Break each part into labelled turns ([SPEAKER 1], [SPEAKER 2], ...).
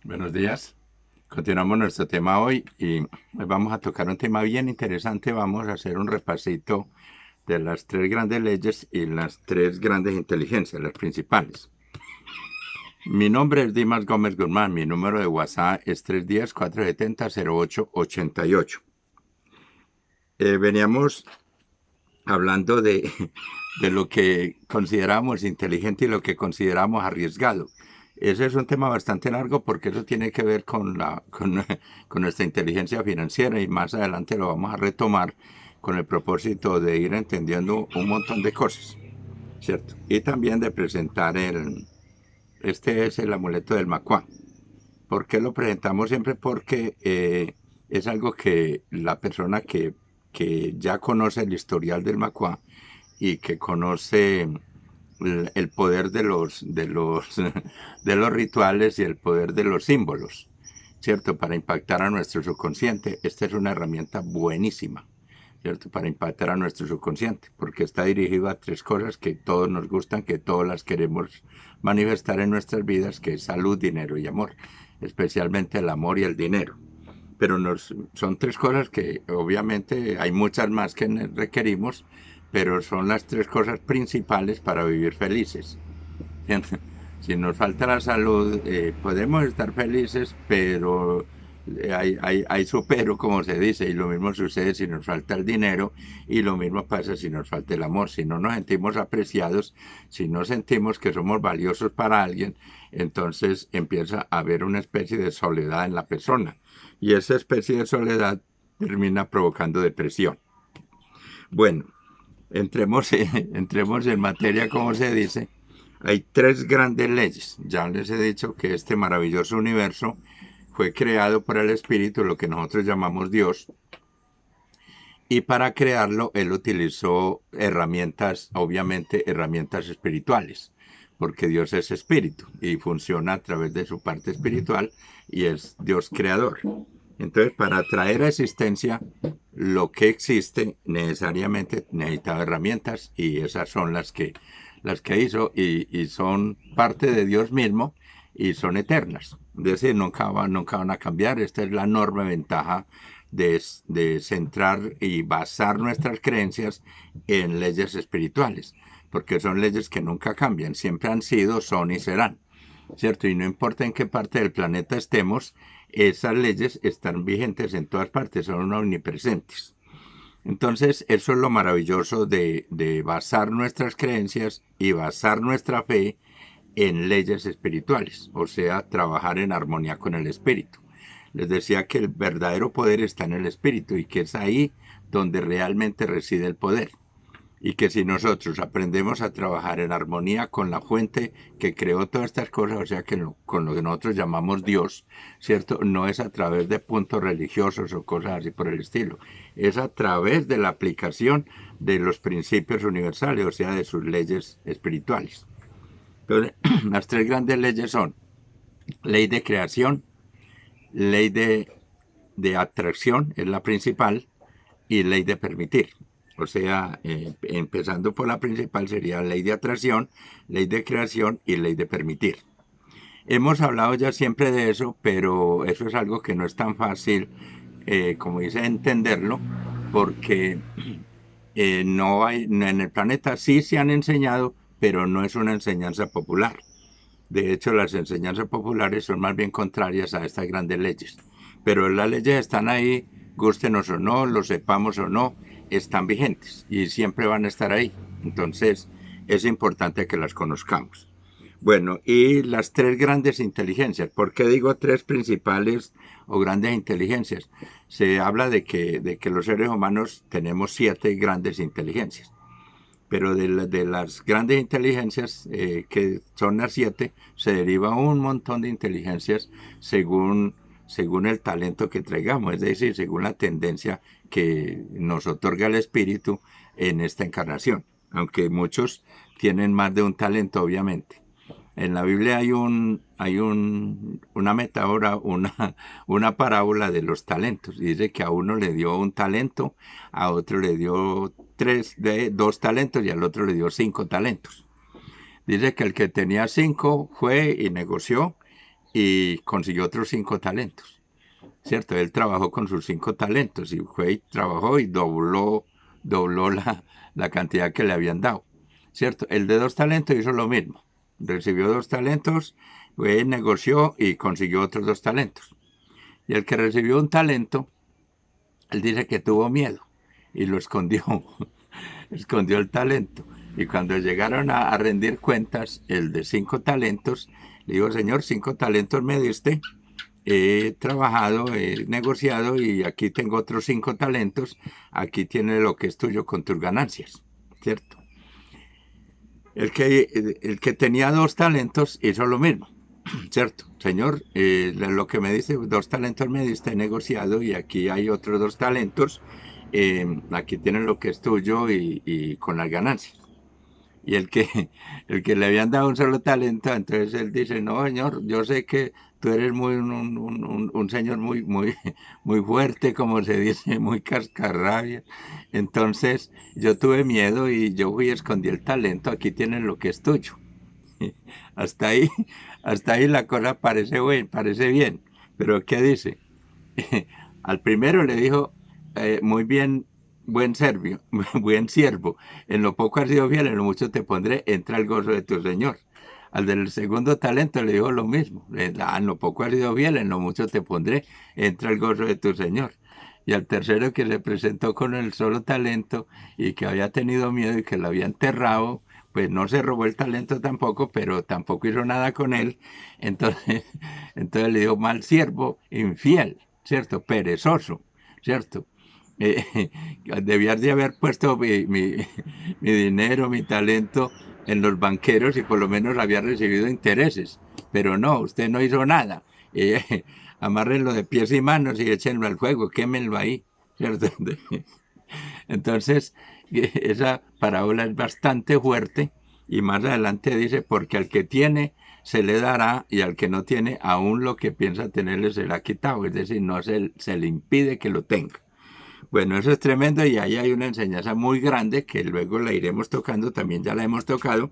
[SPEAKER 1] Buenos días. Continuamos nuestro tema hoy y hoy vamos a tocar un tema bien interesante. Vamos a hacer un repasito de las tres grandes leyes y las tres grandes inteligencias, las principales. Mi nombre es Dimas Gómez Guzmán. Mi número de WhatsApp es 310-470-0888. Veníamos hablando de lo que consideramos inteligente y lo que consideramos arriesgado. Ese es un tema bastante largo porque eso tiene que ver con nuestra inteligencia financiera y más adelante lo vamos a retomar con el propósito de ir entendiendo un montón de cosas, ¿cierto? Y también de presentar este es el amuleto del Macuá. ¿Por qué lo presentamos siempre? Porque es algo que la persona que ya conoce el historial del Macuá y que conoce el poder de los rituales y el poder de los símbolos, ¿cierto? Para impactar a nuestro subconsciente. Esta es una herramienta buenísima, ¿cierto? Para impactar a nuestro subconsciente, porque está dirigido a tres cosas que todos nos gustan, que todas las queremos manifestar en nuestras vidas, que es salud, dinero y amor, especialmente el amor y el dinero. Pero son tres cosas que obviamente hay muchas más que requerimos, pero son las tres cosas principales para vivir felices. Si nos falta la salud, podemos estar felices, pero hay supero, como se dice, y lo mismo sucede si nos falta el dinero, y lo mismo pasa si nos falta el amor. Si no nos sentimos apreciados, si no sentimos que somos valiosos para alguien, entonces empieza a haber una especie de soledad en la persona, y esa especie de soledad termina provocando depresión. Bueno, entremos en materia, como se dice. Hay tres grandes leyes. Ya les he dicho que este maravilloso universo fue creado por el Espíritu, lo que nosotros llamamos Dios, y para crearlo él utilizó herramientas, obviamente herramientas espirituales, porque Dios es espíritu y funciona a través de su parte espiritual y es Dios creador. Entonces, para traer a existencia lo que existe, necesariamente necesitaba herramientas y esas son las que hizo y son parte de Dios mismo y son eternas. Es decir, nunca van a cambiar. Esta es la enorme ventaja de centrar y basar nuestras creencias en leyes espirituales, porque son leyes que nunca cambian, siempre han sido, son y serán, ¿cierto? Y no importa en qué parte del planeta estemos, esas leyes están vigentes en todas partes, son omnipresentes. Entonces, eso es lo maravilloso de basar nuestras creencias y basar nuestra fe en leyes espirituales, o sea, trabajar en armonía con el espíritu. Les decía que el verdadero poder está en el espíritu y que es ahí donde realmente reside el poder. Y que si nosotros aprendemos a trabajar en armonía con la fuente que creó todas estas cosas, o sea, con lo que nosotros llamamos Dios, ¿cierto? No es a través de puntos religiosos o cosas así por el estilo. Es a través de la aplicación de los principios universales, o sea, de sus leyes espirituales. Entonces, las tres grandes leyes son ley de creación, ley de atracción, es la principal, y ley de permitir. O sea, empezando por la principal sería ley de atracción, ley de creación y ley de permitir. Hemos hablado ya siempre de eso, pero eso es algo que no es tan fácil, como dice, entenderlo, porque no hay, en el planeta sí se han enseñado, pero no es una enseñanza popular. De hecho, las enseñanzas populares son más bien contrarias a estas grandes leyes. Pero las leyes están ahí, gústenos o no, lo sepamos o no, están vigentes y siempre van a estar ahí. Entonces, es importante que las conozcamos. Bueno, y las tres grandes inteligencias. ¿Por qué digo tres principales o grandes inteligencias? Se habla de que los seres humanos tenemos 7 grandes inteligencias, pero de las grandes inteligencias, que son las 7, se deriva un montón de inteligencias según el talento que traigamos, es decir, según la tendencia que nos otorga el espíritu en esta encarnación, aunque muchos tienen más de un talento, obviamente. En la Biblia una metáfora, una parábola de los talentos. Dice que a uno le dio un talento, a otro le dio 2 talentos y al otro le dio 5 talentos. Dice que el que tenía 5 fue y negoció y consiguió otros 5 talentos, ¿cierto? Él trabajó con sus 5 talentos y fue y trabajó y dobló la cantidad que le habían dado, ¿cierto? El de 2 talentos hizo lo mismo. Recibió 2 talentos, fue, negoció y consiguió otros 2 talentos. Y el que recibió un talento, él dice que tuvo miedo y lo escondió, escondió el talento. Y cuando llegaron a rendir cuentas, el de 5 talentos, le dijo, señor, 5 talentos me diste, he trabajado, he negociado y aquí tengo otros 5 talentos, aquí tiene lo que es tuyo con tus ganancias, ¿cierto? El que tenía 2 talentos hizo lo mismo, ¿cierto? Señor, lo que me dice, 2 talentos me diste, he negociado y aquí hay otros 2 talentos, aquí tienen lo que es tuyo y con las ganancias. Y el que le habían dado un solo talento, entonces él dice, no, señor, yo sé que tú eres un señor muy fuerte, como se dice, muy cascarrabia. Entonces yo tuve miedo y yo fui y escondí el talento, aquí tienes lo que es tuyo. Hasta ahí, hasta ahí la cosa parece bien. Pero ¿qué dice? Al primero le dijo, muy bien, buen servio, buen siervo, en lo poco has sido fiel, en lo mucho te pondré, entra el gozo de tu Señor. Al del segundo talento le dijo lo mismo, en lo poco has sido fiel, en lo mucho te pondré, entra el gozo de tu Señor. Y al tercero que se presentó con el solo talento y que había tenido miedo y que lo había enterrado, pues no se robó el talento tampoco, pero tampoco hizo nada con él. Entonces, entonces le dijo, mal siervo, infiel, ¿cierto? Perezoso, ¿cierto? Debías de haber puesto mi dinero, mi talento en los banqueros y por lo menos había recibido intereses. Pero no, usted no hizo nada. Amárrenlo de pies y manos y échenlo al fuego, quémenlo ahí, ¿cierto? Entonces, esa parábola es bastante fuerte y más adelante dice, porque al que tiene se le dará y al que no tiene, aún lo que piensa tener le será quitado, es decir, no se le impide que lo tenga. Bueno, eso es tremendo y ahí hay una enseñanza muy grande que luego la iremos tocando, también ya la hemos tocado,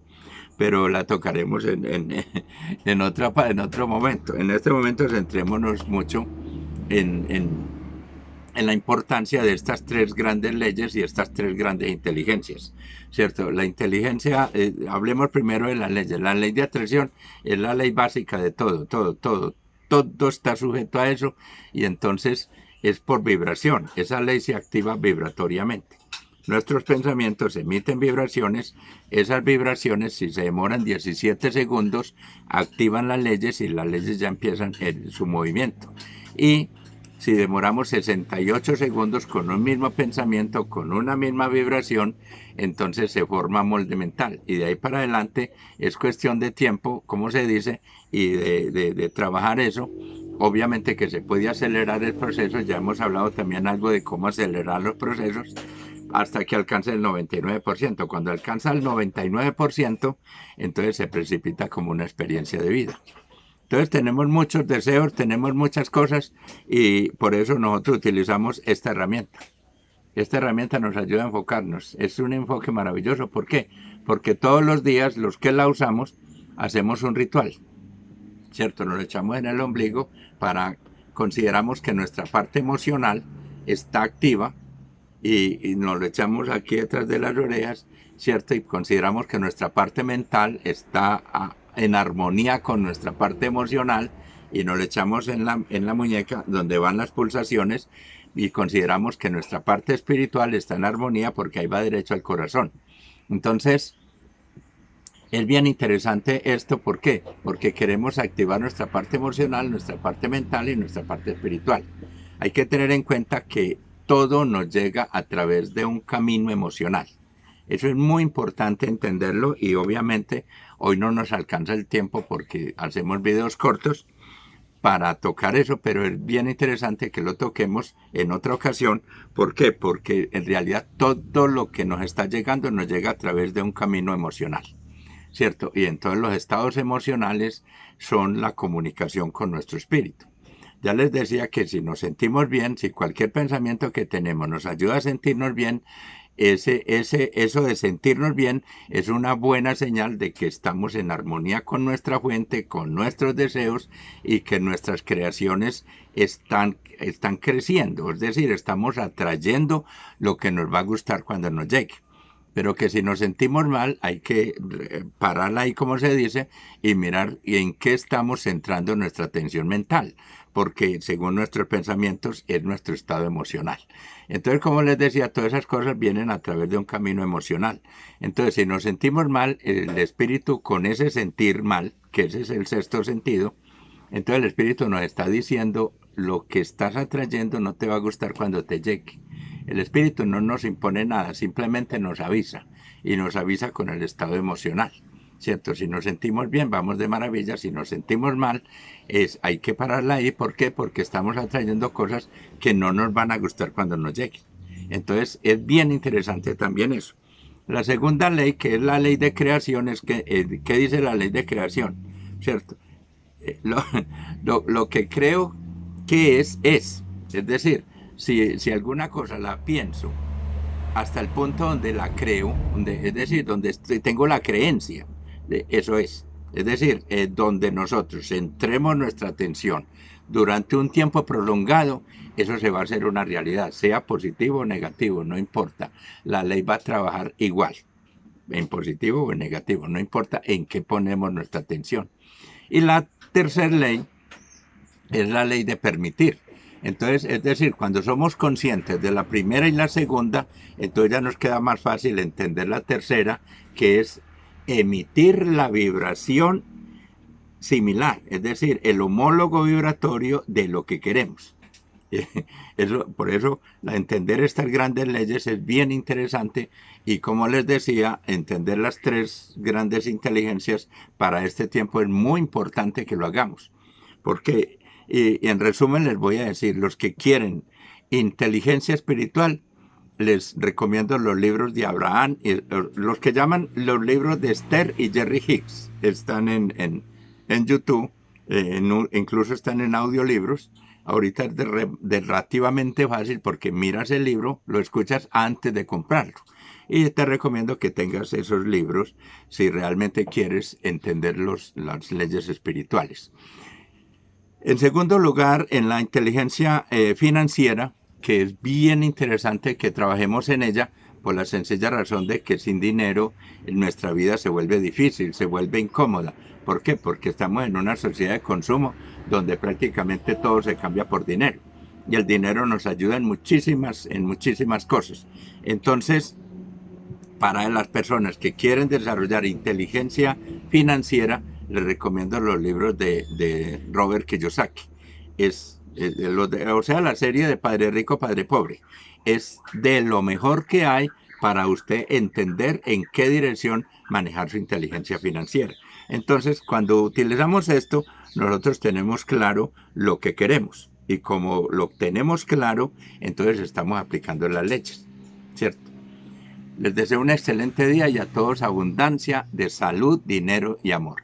[SPEAKER 1] pero la tocaremos en otro momento. En este momento centrémonos mucho en, en, en la importancia de estas 3 grandes leyes y estas 3 grandes inteligencias, ¿cierto? La inteligencia, hablemos primero de las leyes. La ley de atracción es la ley básica de todo está sujeto a eso y entonces es por vibración. Esa ley se activa vibratoriamente. Nuestros pensamientos emiten vibraciones, esas vibraciones, si se demoran 17 segundos, activan las leyes y las leyes ya empiezan su movimiento. Y si demoramos 68 segundos con un mismo pensamiento, con una misma vibración, entonces se forma molde mental. Y de ahí para adelante es cuestión de tiempo, como se dice, y de trabajar eso. Obviamente que se puede acelerar el proceso, ya hemos hablado también algo de cómo acelerar los procesos hasta que alcance el 99%. Cuando alcanza el 99%, entonces se precipita como una experiencia de vida. Entonces tenemos muchos deseos, tenemos muchas cosas y por eso nosotros utilizamos esta herramienta. Esta herramienta nos ayuda a enfocarnos. Es un enfoque maravilloso. ¿Por qué? Porque todos los días, los que la usamos, hacemos un ritual. ¿Cierto? Nos lo echamos en el ombligo consideramos que nuestra parte emocional está activa y nos lo echamos aquí detrás de las orejas, ¿cierto? Y consideramos que nuestra parte mental está en armonía con nuestra parte emocional y nos lo echamos en la muñeca donde van las pulsaciones y consideramos que nuestra parte espiritual está en armonía porque ahí va derecho al corazón. Entonces, es bien interesante esto, ¿por qué? Porque queremos activar nuestra parte emocional, nuestra parte mental y nuestra parte espiritual. Hay que tener en cuenta que todo nos llega a través de un camino emocional. Eso es muy importante entenderlo y obviamente hoy no nos alcanza el tiempo porque hacemos videos cortos para tocar eso, pero es bien interesante que lo toquemos en otra ocasión. ¿Por qué? Porque en realidad todo lo que nos está llegando nos llega a través de un camino emocional, ¿cierto? Y entonces los estados emocionales son la comunicación con nuestro espíritu. Ya les decía que si nos sentimos bien, si cualquier pensamiento que tenemos nos ayuda a sentirnos bien, Eso de sentirnos bien es una buena señal de que estamos en armonía con nuestra fuente, con nuestros deseos y que nuestras creaciones están creciendo. Es decir, estamos atrayendo lo que nos va a gustar cuando nos llegue. Pero que si nos sentimos mal, hay que parar ahí, como se dice, y mirar en qué estamos centrando nuestra atención mental, porque según nuestros pensamientos es nuestro estado emocional. Entonces, como les decía, todas esas cosas vienen a través de un camino emocional. Entonces, si nos sentimos mal, el espíritu con ese sentir mal, que ese es el sexto sentido, entonces el espíritu nos está diciendo lo que estás atrayendo no te va a gustar cuando te llegue. El espíritu no nos impone nada, simplemente nos avisa y nos avisa con el estado emocional, ¿cierto? Si nos sentimos bien, vamos de maravilla. Si nos sentimos mal, hay que pararla ahí. ¿Por qué? Porque estamos atrayendo cosas que no nos van a gustar cuando nos lleguen. Entonces es bien interesante también eso. La segunda ley, que es la ley de creación, es que, ¿qué dice la ley de creación? ¿Cierto? Lo, lo que creo que es. Es decir, si alguna cosa la pienso hasta el punto donde la creo, es decir, donde tengo la creencia, eso es. Es decir, donde nosotros centremos nuestra atención durante un tiempo prolongado, eso se va a hacer una realidad, sea positivo o negativo, no importa. La ley va a trabajar igual, en positivo o en negativo, no importa en qué ponemos nuestra atención. Y la tercera ley es la ley de permitir. Entonces, es decir, cuando somos conscientes de la primera y la segunda, entonces ya nos queda más fácil entender la tercera, que es emitir la vibración similar, es decir, el homólogo vibratorio de lo que queremos. Por eso, entender estas grandes leyes es bien interesante y, como les decía, entender las tres grandes inteligencias para este tiempo es muy importante que lo hagamos. Porque, y en resumen les voy a decir, los que quieren inteligencia espiritual, les recomiendo los libros de Abraham, los que llaman los libros de Esther y Jerry Hicks, están en YouTube, incluso están en audiolibros. Ahorita es relativamente fácil porque miras el libro, lo escuchas antes de comprarlo. Y te recomiendo que tengas esos libros si realmente quieres entender las leyes espirituales. En segundo lugar, en la inteligencia financiera, que es bien interesante que trabajemos en ella por la sencilla razón de que sin dinero nuestra vida se vuelve difícil, se vuelve incómoda. ¿Por qué? Porque estamos en una sociedad de consumo donde prácticamente todo se cambia por dinero. Y el dinero nos ayuda en muchísimas cosas. Entonces, para las personas que quieren desarrollar inteligencia financiera, les recomiendo los libros de Robert Kiyosaki. O sea, la serie de Padre Rico, Padre Pobre. Es de lo mejor que hay para usted entender en qué dirección manejar su inteligencia financiera. Entonces, cuando utilizamos esto, nosotros tenemos claro lo que queremos. Y como lo tenemos claro, entonces estamos aplicando las leyes, ¿cierto? Les deseo un excelente día y a todos abundancia de salud, dinero y amor.